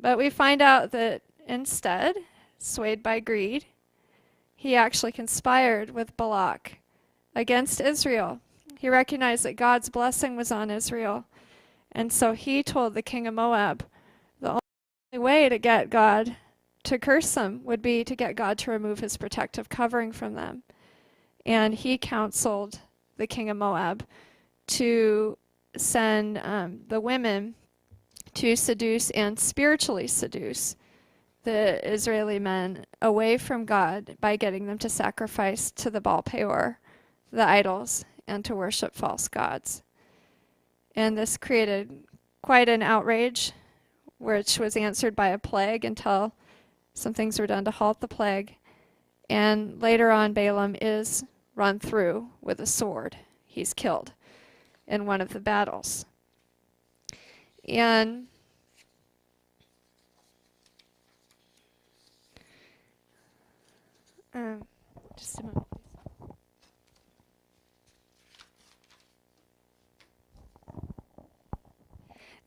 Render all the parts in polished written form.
But we find out that instead, swayed by greed, he actually conspired with Balak against Israel. He recognized that God's blessing was on Israel. And so he told the king of Moab the only way to get God to curse them would be to get God to remove his protective covering from them. And he counseled the king of Moab to send the women to seduce and spiritually seduce the Israeli men away from God by getting them to sacrifice to the Baal Peor, the idols, and to worship false gods. And this created quite an outrage, which was answered by a plague until some things were done to halt the plague. And later on, Balaam is run through with a sword. He's killed in one of the battles. And just a moment.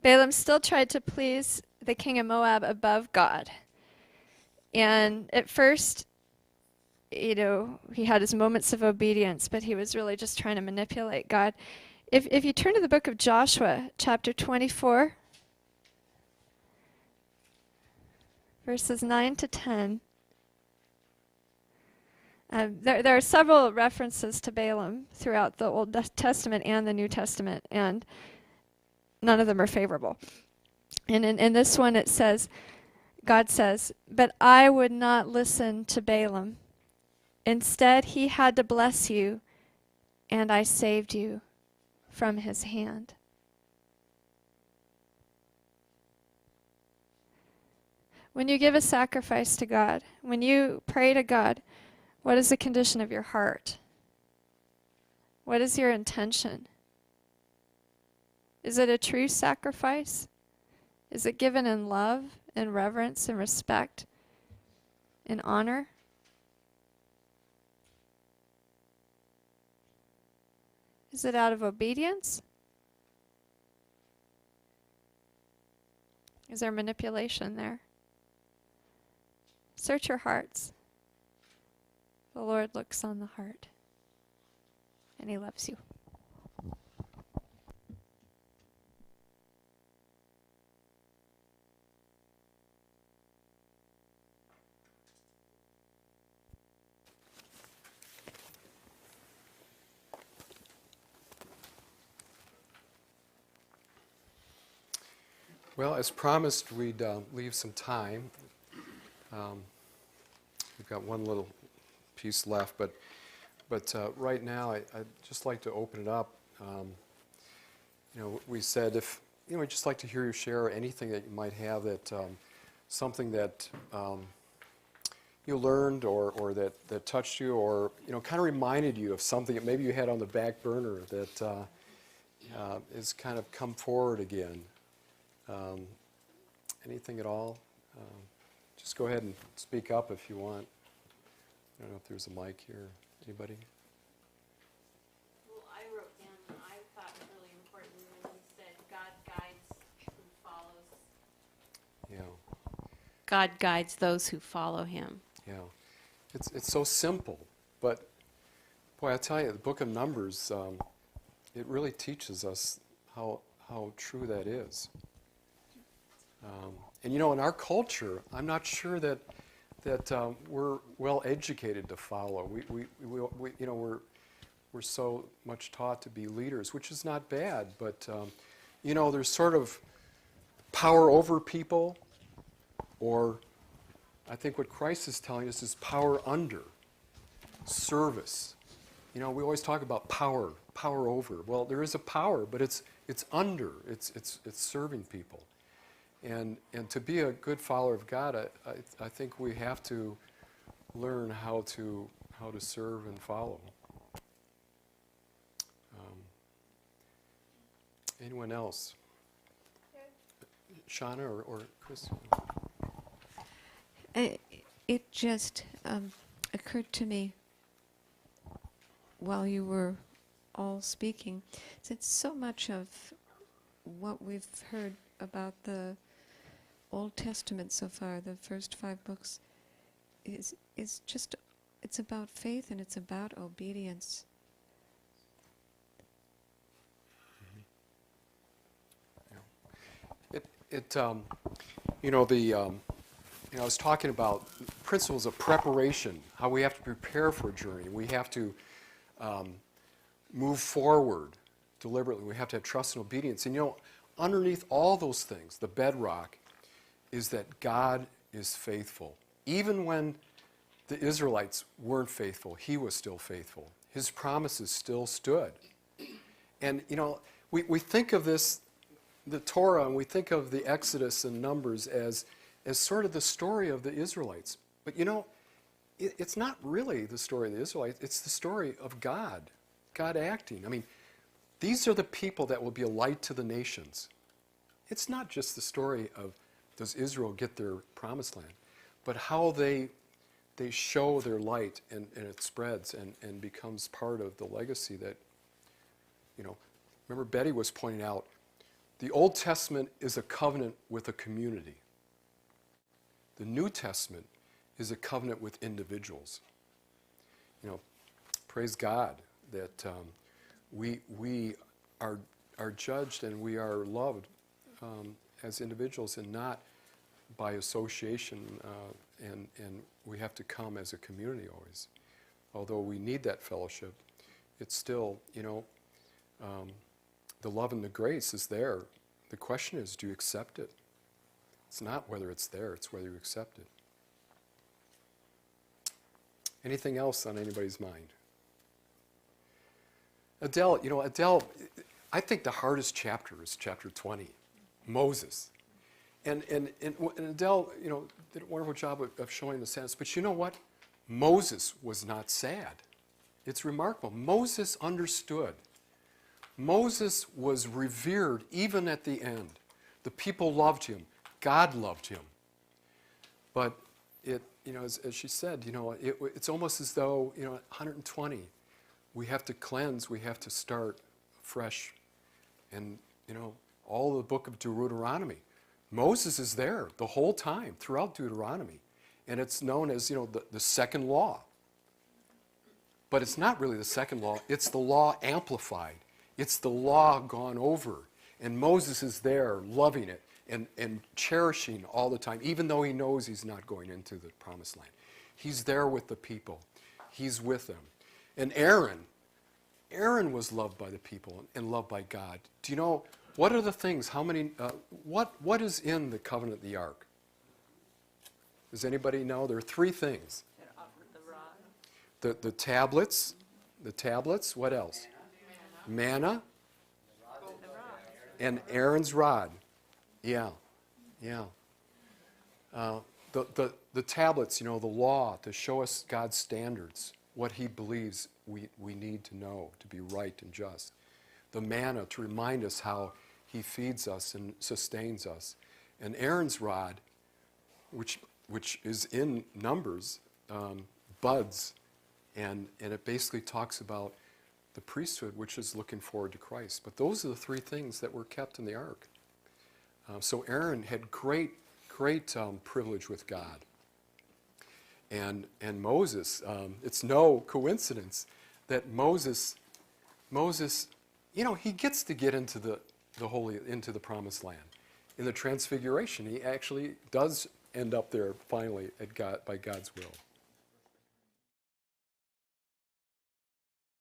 Balaam still tried to please the king of Moab above God. And at first, he had his moments of obedience, but he was really just trying to manipulate God. If you turn to the book of Joshua, chapter 24, verses 9 to 10, there are several references to Balaam throughout the Old Testament and the New Testament, and none of them are favorable. And in this one it says, God says, "But I would not listen to Balaam. Instead, he had to bless you, and I saved you from his hand." When you give a sacrifice to God, when you pray to God, what is the condition of your heart? What is your intention? Is it a true sacrifice? Is it given in love and reverence and respect and honor? Is it out of obedience? Is there manipulation there? Search your hearts. The Lord looks on the heart, and he loves you. Well, as promised, we'd leave some time. We've got one little piece left, but right now I'd just like to open it up. We said if we'd just like to hear you share anything that you might have that something that you learned or that touched you, or kind of reminded you of something that maybe you had on the back burner that is kind of come forward again. Anything at all? Just go ahead and speak up if you want. I don't know if there's a mic here. Anybody? Well, I wrote down, I thought was really important when you said God guides who follows. Yeah. God guides those who follow him. Yeah. It's so simple, but boy, I tell you, the book of Numbers, it really teaches us how true that is. And in our culture, I'm not sure that we're well educated to follow. We're so much taught to be leaders, which is not bad, but there's sort of power over people, or I think what Christ is telling us is power under, service. We always talk about power over. Well, there is a power, but it's under. It's serving people. And to be a good follower of God, I think we have to learn how to serve and follow. Anyone else? Shauna or Chris? It just occurred to me while you were all speaking that so much of what we've heard about the Old Testament so far, the first 5 books, is just, it's about faith and it's about obedience. I was talking about principles of preparation, how we have to prepare for a journey. We have to move forward deliberately. We have to have trust and obedience. And underneath all those things, the bedrock is that God is faithful. Even when the Israelites weren't faithful, He was still faithful. His promises still stood. And, we think of this, the Torah, and we think of the Exodus and Numbers as sort of the story of the Israelites. But it's not really the story of the Israelites. It's the story of God acting. I mean, these are the people that will be a light to the nations. It's not just the story of does Israel get their promised land, but how they show their light and it spreads and becomes part of the legacy that, remember Betty was pointing out, the Old Testament is a covenant with a community. The New Testament is a covenant with individuals. Praise God that we are judged and we are loved as individuals and not by association, and we have to come as a community always. Although we need that fellowship, it's still, the love and the grace is there. The question is, do you accept it? It's not whether it's there, it's whether you accept it. Anything else on anybody's mind? Adele, I think the hardest chapter is chapter 20, Moses. And Adele, did a wonderful job of showing the sadness. But you know what? Moses was not sad. It's remarkable. Moses understood. Moses was revered even at the end. The people loved him. God loved him. But as she said, it's almost as though, 120, we have to cleanse, we have to start fresh. And, all the book of Deuteronomy, Moses is there the whole time, throughout Deuteronomy. And it's known as, the second law. But it's not really the second law, it's the law amplified. It's the law gone over. And Moses is there loving it and cherishing all the time, even though he knows he's not going into the promised land. He's there with the people. He's with them. And Aaron was loved by the people and loved by God. Do you know, what are the things, what is in the covenant of the ark? Does anybody know? There are 3 things. The tablets, what else? Manna, and Aaron's rod. Yeah. The tablets, the law, to show us God's standards, what He believes we need to know to be right and just. The manna, to remind us how He feeds us and sustains us. And Aaron's rod, which is in Numbers, buds, and it basically talks about the priesthood, which is looking forward to Christ. But those are the 3 things that were kept in the ark. So Aaron had great privilege with God. And Moses, it's no coincidence that Moses, he gets to get into into the promised land. In the Transfiguration, he actually does end up there finally by God's will.